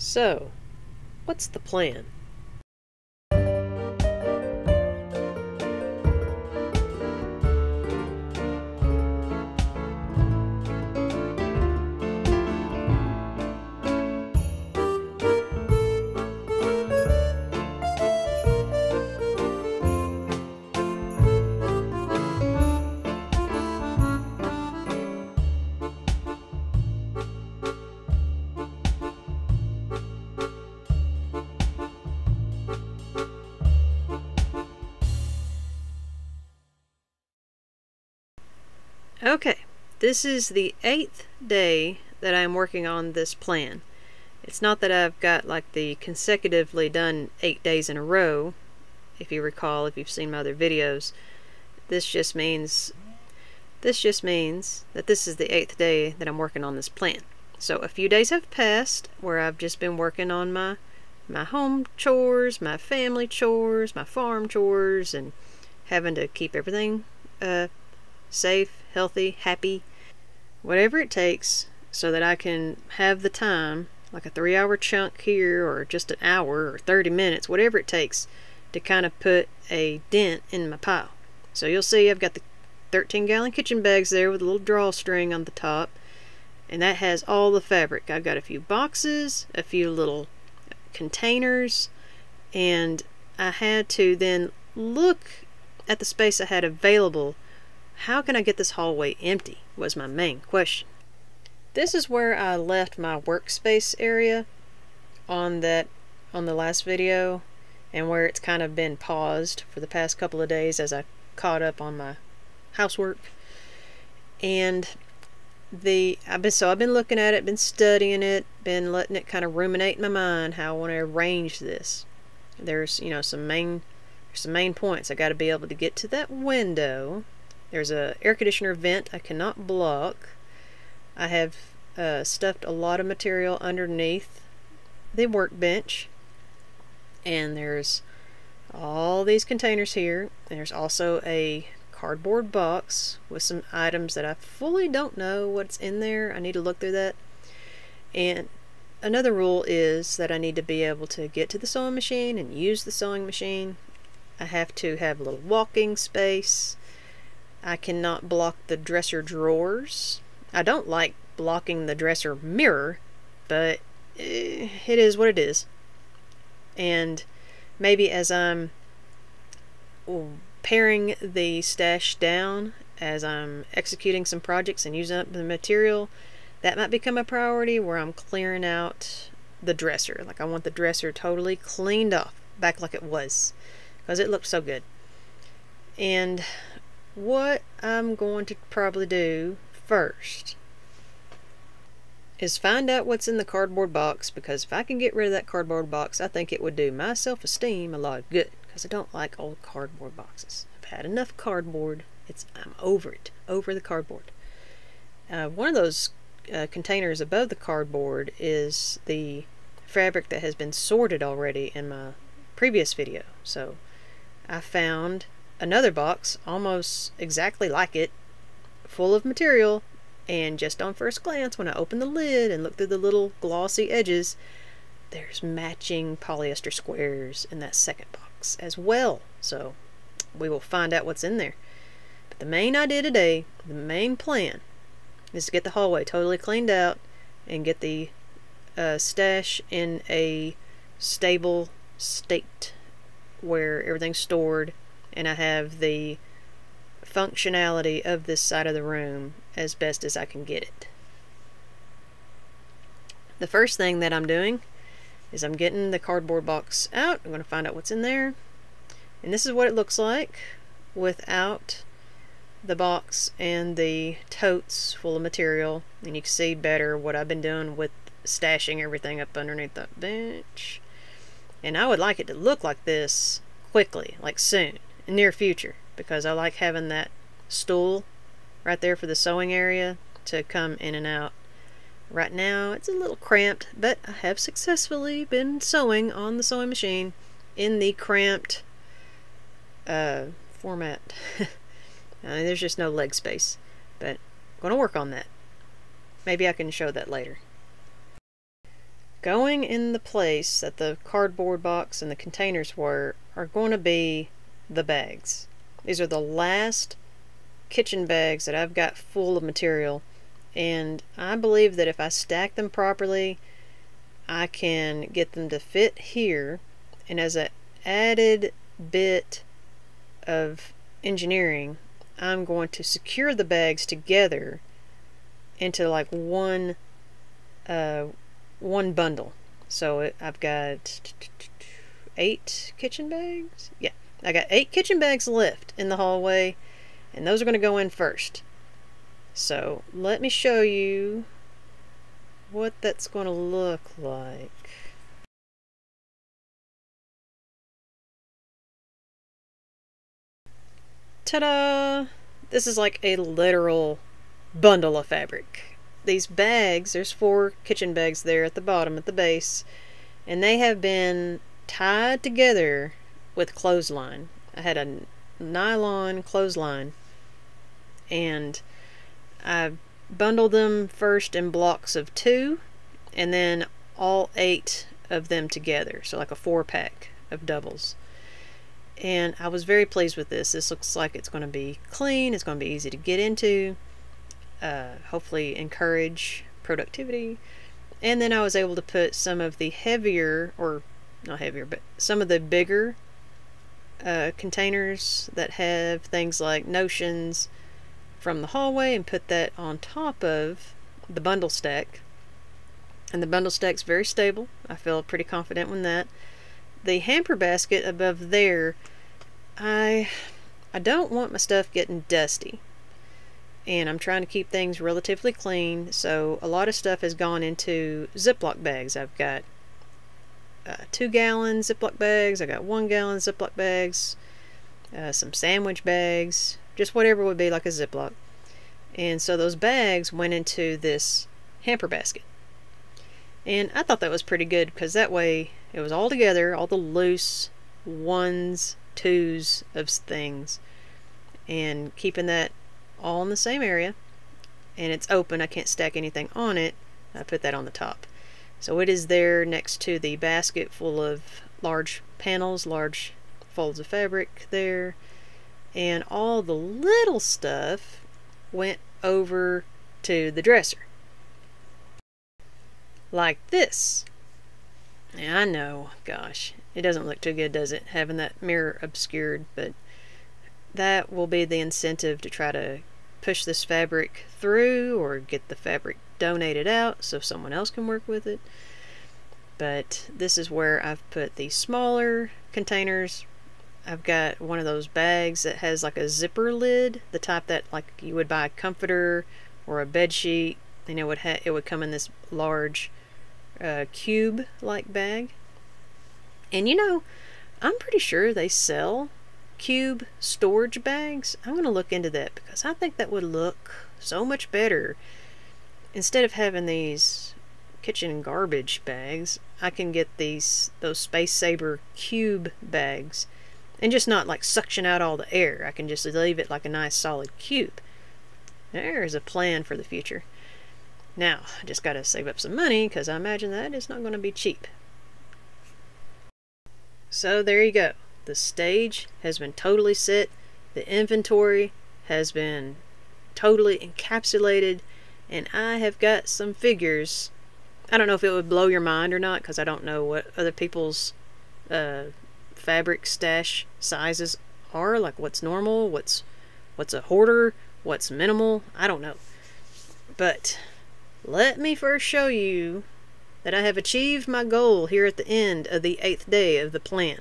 So, what's the plan? Okay, this is the 8th day that I'm working on this plan. It's not that I've got like the consecutively done 8 days in a row, if you recall, if you've seen my other videos. This just means that this is the 8th day that I'm working on this plan. So a few days have passed where I've just been working on my home chores, my family chores, my farm chores, and having to keep everything safe, healthy, happy, whatever it takes so that I can have the time, like a 3-hour chunk here or just an hour or 30 minutes, whatever it takes to kind of put a dent in my pile. So you'll see I've got the 13-gallon kitchen bags there with a little drawstring on the top, and that has all the fabric. I've got a few boxes, a few little containers, and I had to then look at the space I had available. How can I get this hallway empty was my main question. This is where I left my workspace area on the last video, and where it's kind of been paused for the past couple of days as I caught up on my housework. And I've been looking at it, been studying it, been letting it kind of ruminate in my mind how I want to arrange this. There's some main points. I got to be able to get to that window. There's a air conditioner vent I cannot block. I have stuffed a lot of material underneath the workbench, and there's all these containers here. There's also a cardboard box with some items that I fully don't know what's in there. I need to look through that. And another rule is that I need to be able to get to the sewing machine and use the sewing machine. I have to have a little walking space. I cannot block the dresser drawers. I don't like blocking the dresser mirror, but it is what it is. And maybe as I'm paring the stash down, as I'm executing some projects and using up the material, that might become a priority where I'm clearing out the dresser. Like I want the dresser totally cleaned off, back like it was, because it looked so good. And what I'm going to probably do first is find out what's in the cardboard box, because if I can get rid of that cardboard box, I think it would do my self-esteem a lot of good, because I don't like old cardboard boxes. I've had enough cardboard. I'm over it, over the cardboard. One of those containers above the cardboard is the fabric that has been sorted already in my previous video. So I found another box almost exactly like it, full of material, and just on first glance when I open the lid and look through the little glossy edges, there's matching polyester squares in that second box as well. So we will find out what's in there. But the main idea today, the main plan, is to get the hallway totally cleaned out and get the stash in a stable state where everything's stored and I have the functionality of this side of the room as best as I can get it. The first thing that I'm doing is I'm getting the cardboard box out. I'm going to find out what's in there, and this is what it looks like without the box and the totes full of material, and you can see better what I've been doing with stashing everything up underneath the bench. And I would like it to look like this quickly, like soon, in near future, because I like having that stool right there for the sewing area to come in and out. Right now it's a little cramped, but I have successfully been sewing on the sewing machine in the cramped format. There's just no leg space, but I'm going to work on that. Maybe I can show that later. going in the place that the cardboard box and the containers were are going to be the bags. These are the last kitchen bags that I've got full of material, and I believe that if I stack them properly, I can get them to fit here. And as an added bit of engineering, I'm going to secure the bags together into like one bundle. So I've got 8 kitchen bags. Yeah, I got 8 kitchen bags left in the hallway, and those are going to go in first. So let me show you what that's going to look like. Ta-da! This is like a literal bundle of fabric. These bags, there's 4 kitchen bags there at the bottom, at the base, and they have been tied together with clothesline. I had a nylon clothesline, and I bundled them first in blocks of 2, and then all 8 of them together, so like a 4-pack of doubles. And I was very pleased with this. This looks like it's going to be clean, it's going to be easy to get into, hopefully encourage productivity. And then I was able to put some of the heavier, or not heavier, but some of the bigger containers that have things like notions from the hallway, and put that on top of the bundle stack. And the bundle stack's very stable. I feel pretty confident with that. The hamper basket above there, I don't want my stuff getting dusty, and I'm trying to keep things relatively clean, so a lot of stuff has gone into Ziploc bags. I've got 2-gallon Ziploc bags, I got 1-gallon Ziploc bags, some sandwich bags, just whatever would be like a Ziploc. And so those bags went into this hamper basket. And I thought that was pretty good, because that way it was all together, all the loose 1s, 2s of things, and keeping that all in the same area. And it's open, I can't stack anything on it. I put that on the top. So it is there next to the basket full of large panels, large folds of fabric there. And all the little stuff went over to the dresser. Like this. Yeah, I know, gosh, it doesn't look too good, does it, having that mirror obscured, but that will be the incentive to try to push this fabric through, or get the fabric donated out so someone else can work with it. But this is where I've put the smaller containers. I've got one of those bags that has like a zipper lid, the type that like you would buy a comforter or a bed sheet, and it would come in this large cube like bag. And you know, I'm pretty sure they sell cube storage bags. I'm going to look into that, because I think that would look so much better. Instead of having these kitchen garbage bags, I can get those Space Saver cube bags, and just not like suction out all the air. I can just leave it like a nice solid cube. There's a plan for the future. Now, I just got to save up some money, because I imagine that is not going to be cheap. So there you go. The stage has been totally set. The inventory has been totally encapsulated, and I have got some figures. I don't know if it would blow your mind or not, because I don't know what other people's fabric stash sizes are, like what's normal, what's a hoarder, what's minimal. I don't know. But let me first show you that I have achieved my goal here at the end of the 8th day of the plan.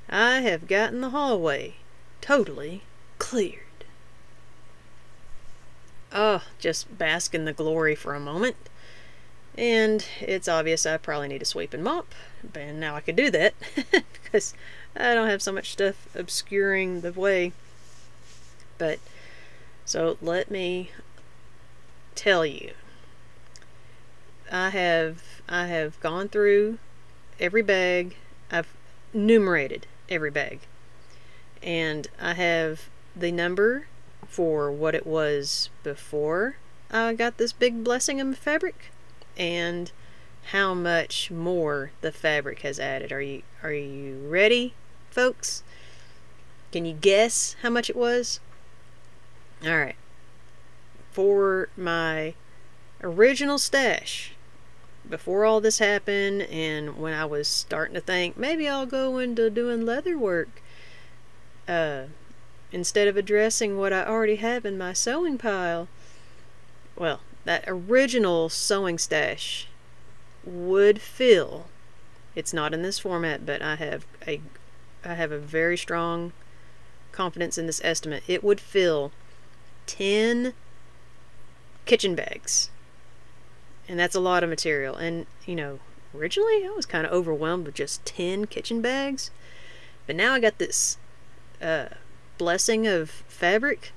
I have gotten the hallway totally cleared. Oh, just bask in the glory for a moment. And it's obvious I probably need to sweep and mop, and now I could do that because I don't have so much stuff obscuring the way. But so let me tell you, I have gone through every bag. I've numerated every bag, and I have the number for what it was before I got this big blessing of fabric, and how much more the fabric has added. Are you ready, folks? Can you guess how much it was? All right. For my original stash, before all this happened, and when I was starting to think maybe I'll go into doing leather work, instead of addressing what I already have in my sewing pile, well, that original sewing stash would fill. It's not in this format, but I have a very strong confidence in this estimate. It would fill 10 kitchen bags. And that's a lot of material. And, you know, originally I was kind of overwhelmed with just 10 kitchen bags. But now I got this blessing of fabric.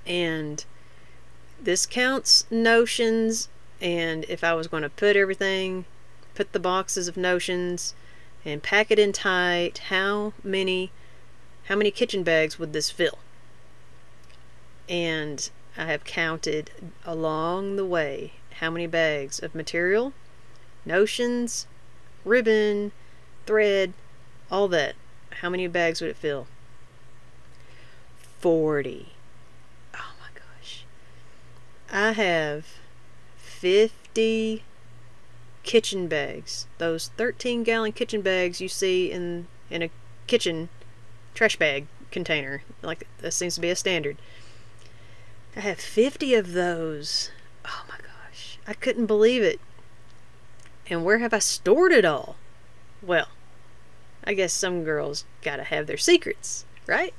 And this counts notions. And if I was going to put the boxes of notions and pack it in tight, how many kitchen bags would this fill? And I have counted along the way how many bags of material, notions, ribbon, thread, all that. How many bags would it fill? 40. Oh my gosh. I have 50 kitchen bags. Those 13-gallon kitchen bags you see in a kitchen trash bag container. Like, that seems to be a standard. I have 50 of those. Oh my gosh. I couldn't believe it. And where have I stored it all? Well, I guess some girls gotta have their secrets, right?